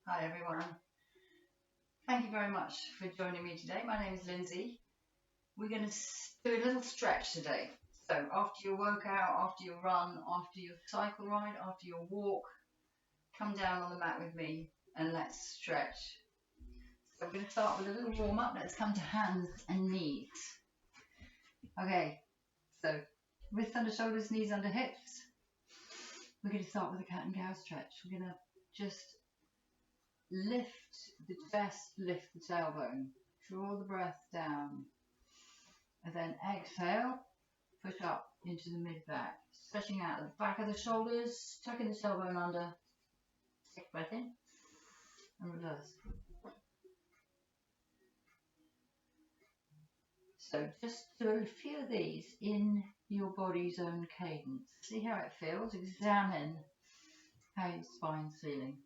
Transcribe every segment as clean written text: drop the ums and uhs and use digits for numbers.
Hi everyone. Thank you very much for joining me today. My name is Lindsay. We're going to do a little stretch today. So after your workout, after your run, after your cycle ride, after your walk, come down on the mat with me and let's stretch. So we're going to start with a little warm up. Let's come to hands and knees. Okay, so wrists under shoulders, knees under hips. We're going to start with a cat and cow stretch. We're going to just lift the chest, lift the tailbone, draw the breath down, and then exhale, push up into the mid-back, stretching out the back of the shoulders, tucking the tailbone under, take a breath in, and reverse. So just do a few of these in your body's own cadence. See how it feels, examine how your spine's feeling.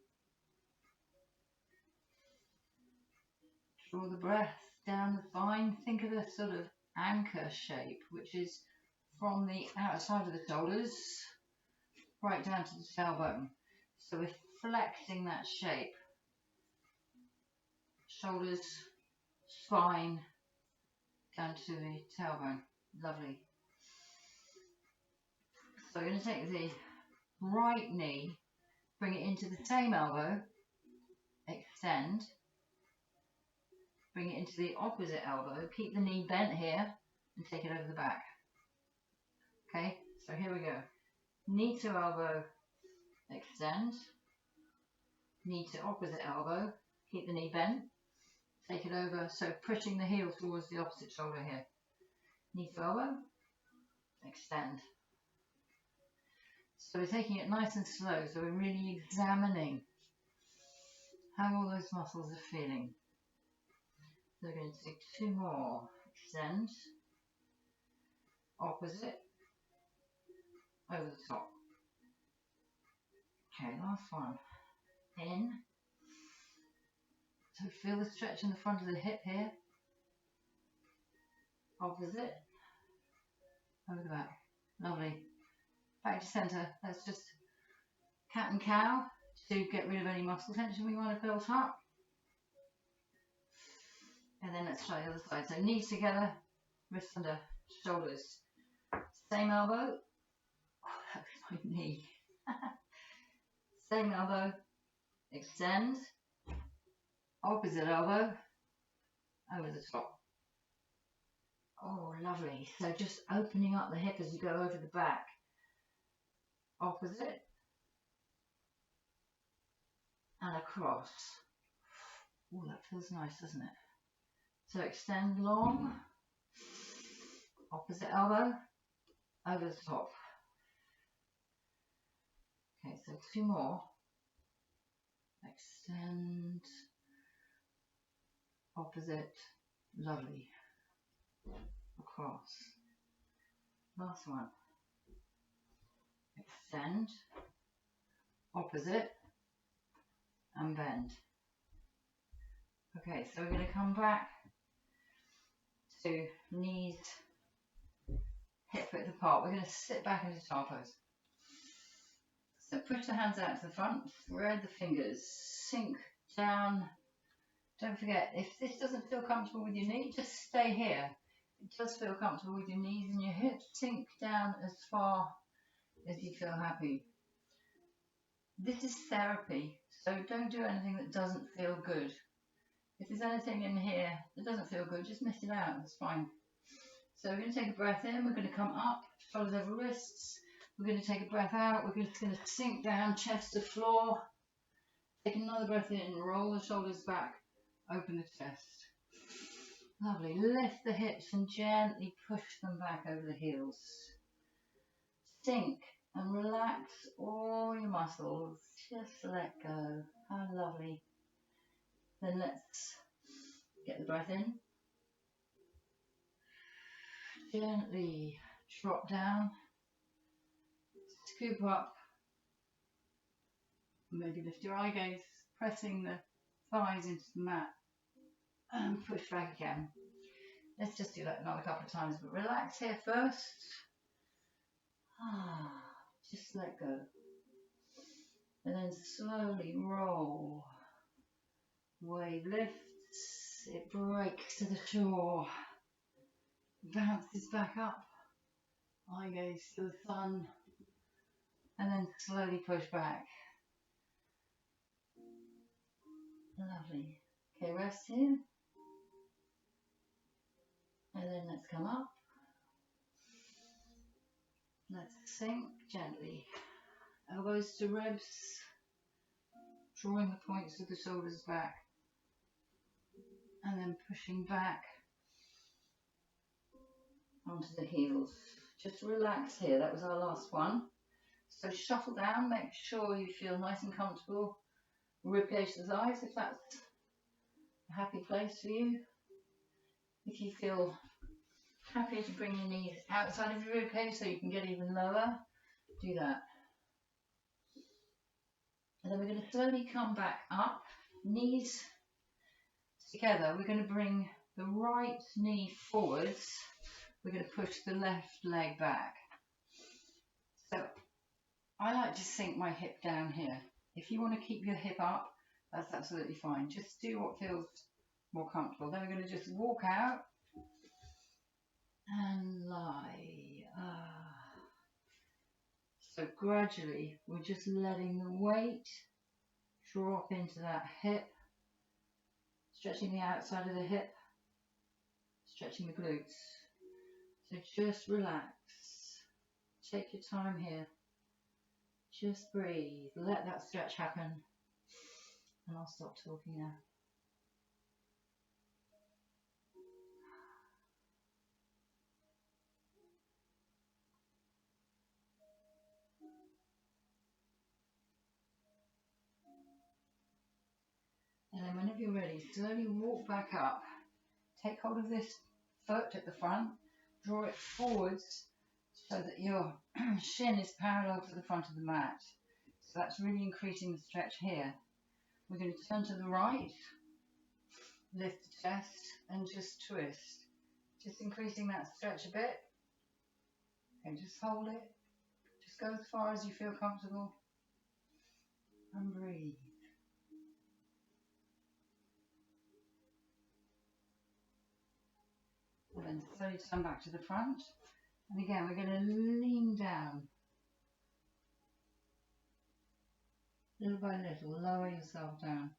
Draw the breath down the spine. Think of a sort of anchor shape, which is from the outside of the shoulders right down to the tailbone. So we're flexing that shape. Shoulders, spine, down to the tailbone. Lovely. So we're going to take the right knee, bring it into the same elbow, extend. Bring it into the opposite elbow, keep the knee bent here and take it over the back. Okay, so here we go. Knee to elbow, extend. Knee to opposite elbow, keep the knee bent, take it over, so pushing the heel towards the opposite shoulder here. Knee to elbow, extend. So we're taking it nice and slow, so we're really examining how all those muscles are feeling. We're going to take two more. Extend, opposite, over the top. Okay, last one. In. So feel the stretch in the front of the hip here. Opposite, over the back. Lovely. Back to centre. Let's just cat and cow to get rid of any muscle tension we might have built up. And then let's try the other side. So knees together, wrists under shoulders. Same elbow. Oh, that was my knee. Same elbow. Extend. Opposite elbow. Over the top. Oh, lovely. So just opening up the hip as you go over the back. Opposite. And across. Oh, that feels nice, doesn't it? So extend long, opposite elbow, over the top. Okay, so two more. Extend, opposite, lovely. Across. Last one. Extend, opposite, and bend. Okay, so we're going to come back to knees hip width apart. We're going to sit back into child pose. So push the hands out to the front, thread the fingers, sink down. Don't forget, if this doesn't feel comfortable with your knee, just stay here. It does feel comfortable with your knees and your hips. Sink down as far as you feel happy. This is therapy, so don't do anything that doesn't feel good. If there's anything in here that doesn't feel good, just miss it out, it's fine. So we're going to take a breath in, we're going to come up, shoulders over wrists. We're going to take a breath out, we're just going to sink down, chest to floor. Take another breath in, roll the shoulders back, open the chest. Lovely, lift the hips and gently push them back over the heels. Sink and relax all your muscles, just let go, how lovely. Then let's get the breath in. Gently drop down, scoop up, maybe lift your eye gaze, pressing the thighs into the mat and push back again. Let's just do that another couple of times, but relax here first. Just let go. And then slowly roll Wave lifts, it breaks to the shore, bounces back up, eye gaze to the sun, and then slowly push back. Lovely. Okay, rest here. And then let's come up. Let's sink gently. Elbows to ribs, drawing the points of the shoulders back. And then pushing back onto the heels. Just relax here. That was our last one. So shuffle down, make sure you feel nice and comfortable. Ribcage to the thighs if that's a happy place for you. If you feel happy to bring your knees outside of your ribcage so you can get even lower, do that. And then we're going to slowly come back up, knees together. We're going to bring the right knee forwards. We're going to push the left leg back. So I like to sink my hip down here. If you want to keep your hip up, that's absolutely fine. Just do what feels more comfortable. Then we're going to just walk out and lie. So gradually, we're just letting the weight drop into that hip, stretching the outside of the hip, stretching the glutes. So just relax. Take your time here. Just breathe. Let that stretch happen. And I'll stop talking now. And then whenever you're ready, slowly walk back up. Take hold of this foot at the front. Draw it forwards so that your shin is parallel to the front of the mat. So that's really increasing the stretch here. We're going to turn to the right, lift the chest and just twist. Just increasing that stretch a bit. And just hold it. Just go as far as you feel comfortable. And breathe. And then slowly turn back to the front. And again, we're going to lean down. Little by little, lower yourself down.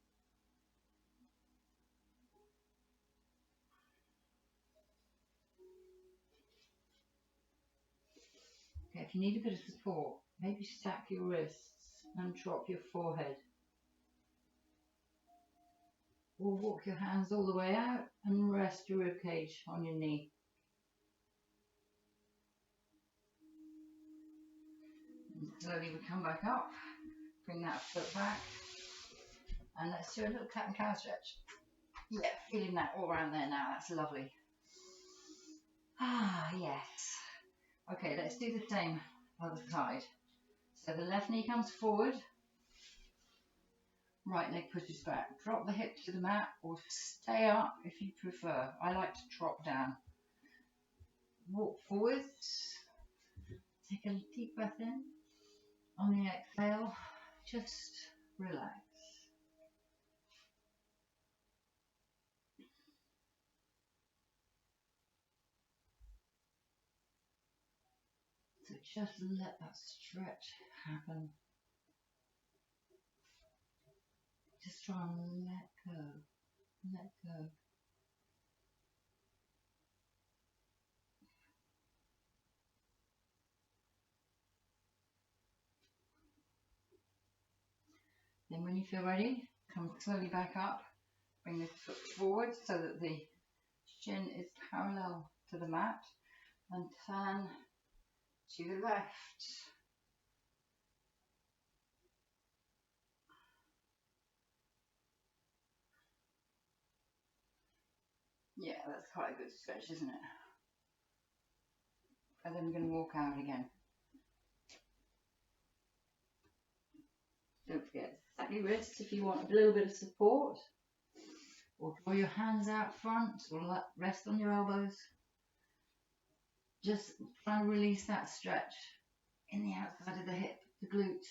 Okay, if you need a bit of support, maybe stack your wrists and drop your forehead. Or walk your hands all the way out and rest your ribcage on your knee. And slowly we come back up, bring that foot back, and let's do a little cat and cow stretch. Yeah, feeling that all around there now, that's lovely. Ah, yes. Okay, let's do the same other side. So the left knee comes forward, right leg pushes back. Drop the hip to the mat or stay up if you prefer. I like to drop down. Walk forwards. Take a deep breath in. On the exhale, just relax. So just let that stretch happen. Just try and let go. Let go. Then when you feel ready, come slowly back up. Bring the foot forward so that the shin is parallel to the mat. And turn to the left. Yeah, that's quite a good stretch, isn't it? And then we're going to walk out again. Don't forget, stack your wrists if you want a little bit of support. Or draw your hands out front, or rest on your elbows. Just try and release that stretch in the outside of the hip, the glutes.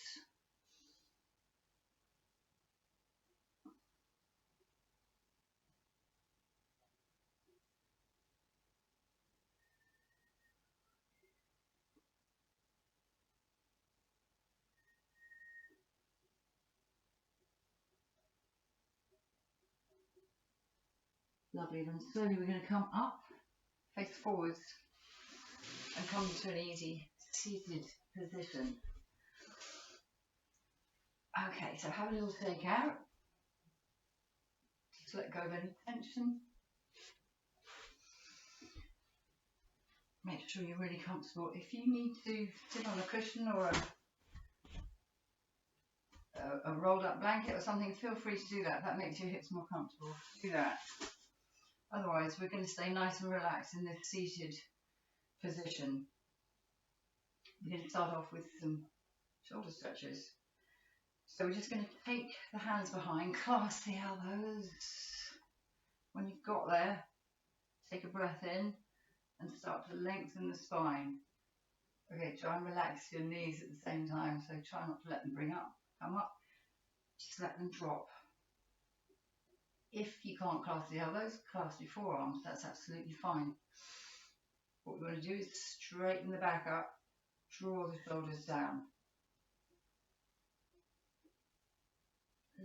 Lovely. Then slowly we're going to come up, face forwards, and come to an easy seated position. Okay, so have a little take out. Just let go of any tension. Make sure you're really comfortable. If you need to sit on a cushion or a rolled up blanket or something, feel free to do that. That makes your hips more comfortable. Do that. Otherwise, we're going to stay nice and relaxed in this seated position. We're going to start off with some shoulder stretches. So we're just going to take the hands behind, clasp the elbows. When you've got there, take a breath in and start to lengthen the spine. Okay, try and relax your knees at the same time, so try not to let them come up, just let them drop. If you can't clasp the elbows, clasp your forearms, that's absolutely fine. What we want to do is straighten the back up, draw the shoulders down.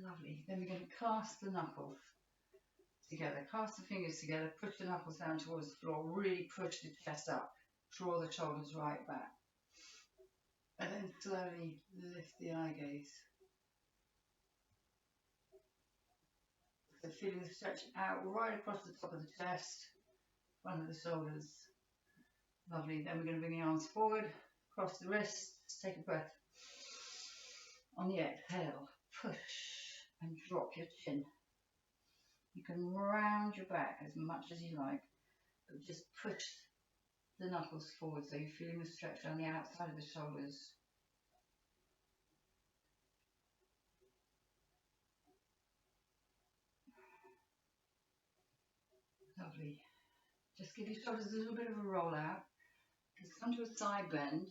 Lovely. Then we're going to clasp the knuckles together, clasp the fingers together, push the knuckles down towards the floor, really push the chest up, draw the shoulders right back. And then slowly lift the eye gaze. So feeling the stretch out right across the top of the chest, front of the shoulders. Lovely. Then we're going to bring the arms forward, cross the wrists, take a breath. On the exhale, push and drop your chin. You can round your back as much as you like, but just push the knuckles forward so you're feeling the stretch on the outside of the shoulders. Lovely. Just give your shoulders a little bit of a roll out. Just come to a side bend.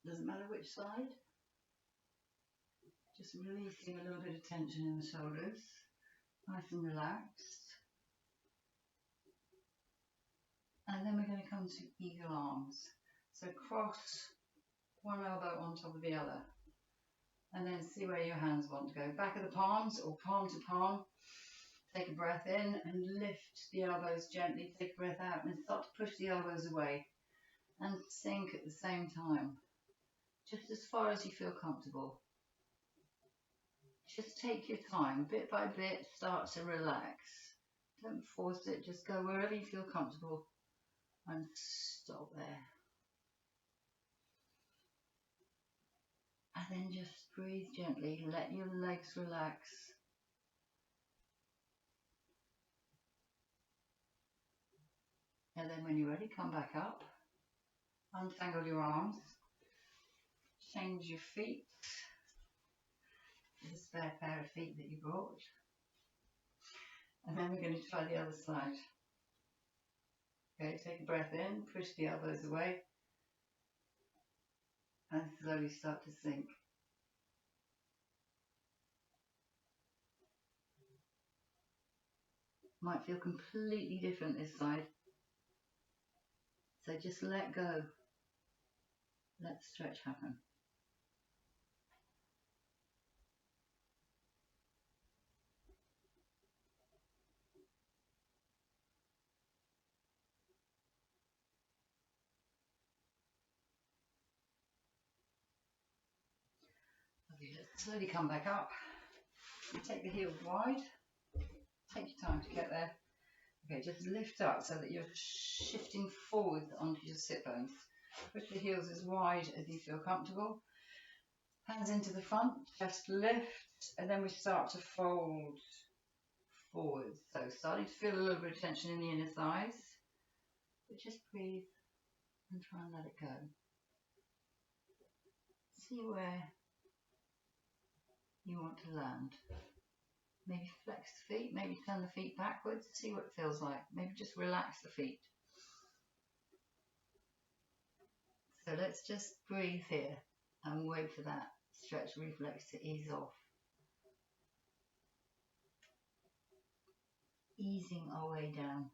Doesn't matter which side. Just releasing a little bit of tension in the shoulders. Nice and relaxed. And then we're going to come to eagle arms. So cross one elbow on top of the other. And then see where your hands want to go. Back of the palms or palm to palm. Take a breath in and lift the elbows gently. Take a breath out and start to push the elbows away. And sink at the same time. Just as far as you feel comfortable. Just take your time. Bit by bit, start to relax. Don't force it. Just go wherever you feel comfortable. And stop there. And then just breathe gently. Let your legs relax. And then when you're ready, come back up. Untangle your arms. Change your feet. The spare pair of feet that you brought. And then we're going to try the other side. Okay, take a breath in, push the elbows away. And slowly start to sink. Might feel completely different this side. So just let go. Let the stretch happen. Okay, let's slowly come back up. Take the heels wide. Take your time to get there. Okay, just lift up so that you're shifting forward onto your sit bones. Push the heels as wide as you feel comfortable. Hands into the front, chest lift, and then we start to fold forward. So starting to feel a little bit of tension in the inner thighs. But just breathe and try and let it go. See where you want to land. Maybe flex the feet, maybe turn the feet backwards, see what it feels like. Maybe just relax the feet. So let's just breathe here and wait for that stretch reflex to ease off. Easing our way down.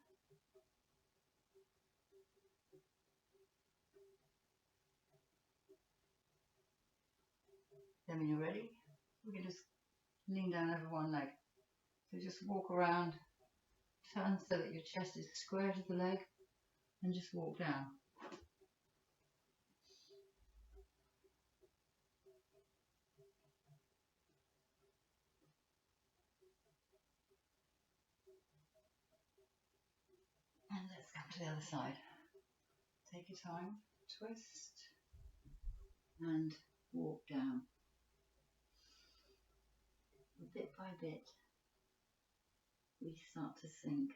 Then when you're ready, we can just lean down over one leg. So just walk around, turn so that your chest is square to the leg, and just walk down. And let's come to the other side. Take your time, twist, and walk down. Bit by bit, we start to sink.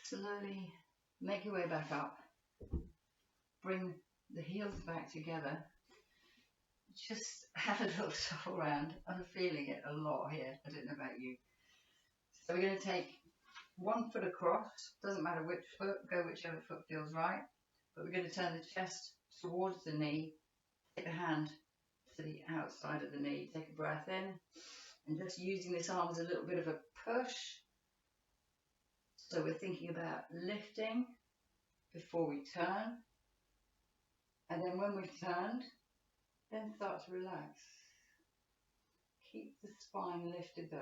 Slowly make your way back up. Bring the heels back together. Just have a little shuffle around. I'm feeling it a lot here. I don't know about you. So we're going to take one foot across. Doesn't matter which foot. Go whichever foot feels right. But we're going to turn the chest towards the knee. Take the hand to the outside of the knee. Take a breath in. And just using this arm as a little bit of a push. So we're thinking about lifting before we turn. And then when we've turned, then start to relax. Keep the spine lifted though.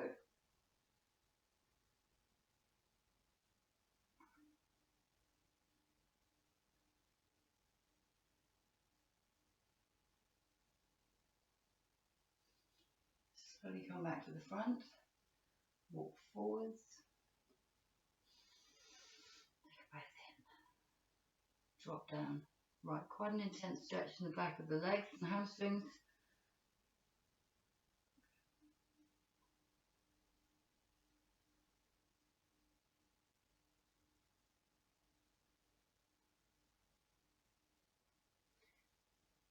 Slowly come back to the front. Walk forwards. Take a breath in. Drop down. Right, quite an intense stretch in the back of the legs and hamstrings.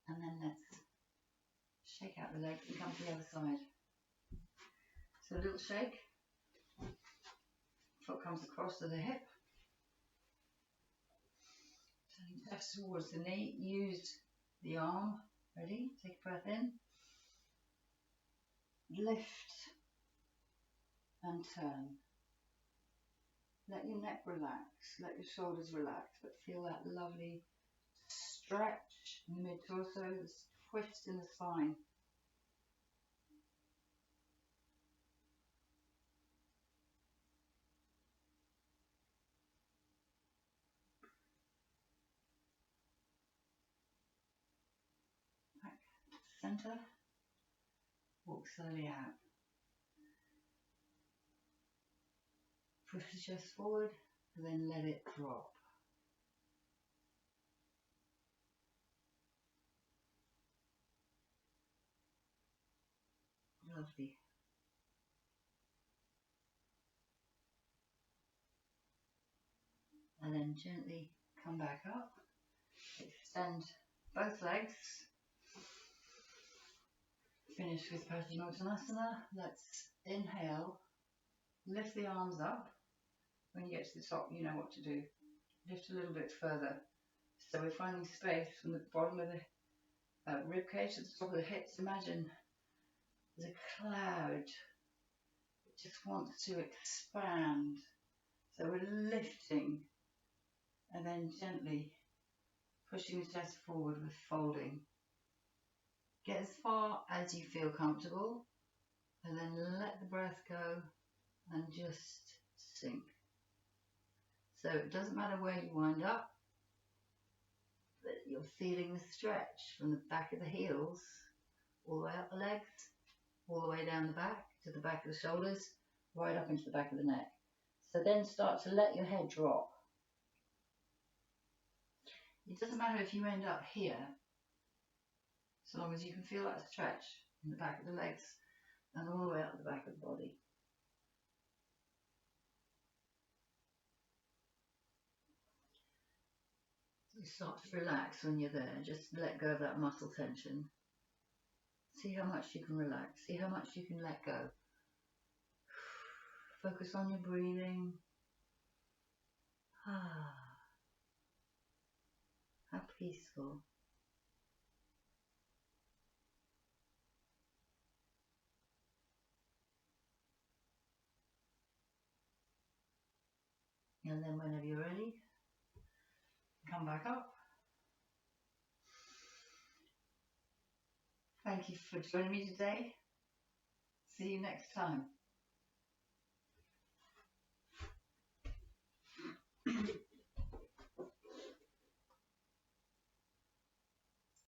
And then let's shake out the legs and come to the other side. So a little shake. Foot comes across to the hip. Turning chest towards the knee. Use the arm. Ready? Take a breath in. Lift and turn. Let your neck relax. Let your shoulders relax. But feel that lovely stretch in the mid-torso, this twist in the spine. Back to the centre. Walk slowly out. Push the chest forward and then let it drop. Lovely. And then gently come back up. Extend both legs. Finish with Pigeon. Let's inhale. Lift the arms up. When you get to the top, you know what to do. Lift a little bit further. So we're finding space from the bottom of the rib cage to the top of the hips. Imagine there's a cloud that just wants to expand. So we're lifting and then gently pushing the chest forward with folding. Get as far as you feel comfortable and then let the breath go and just sink. So it doesn't matter where you wind up, but you're feeling the stretch from the back of the heels all the way up the legs, all the way down the back to the back of the shoulders, right up into the back of the neck. So then start to let your head drop. It doesn't matter if you end up here, so long as you can feel that stretch in the back of the legs and all the way up the back of the body. You start to relax when you're there. Just let go of that muscle tension. See how much you can relax. See how much you can let go. Focus on your breathing. How peaceful. And then whenever you're ready, come back up. Thank you for joining me today. See you next time.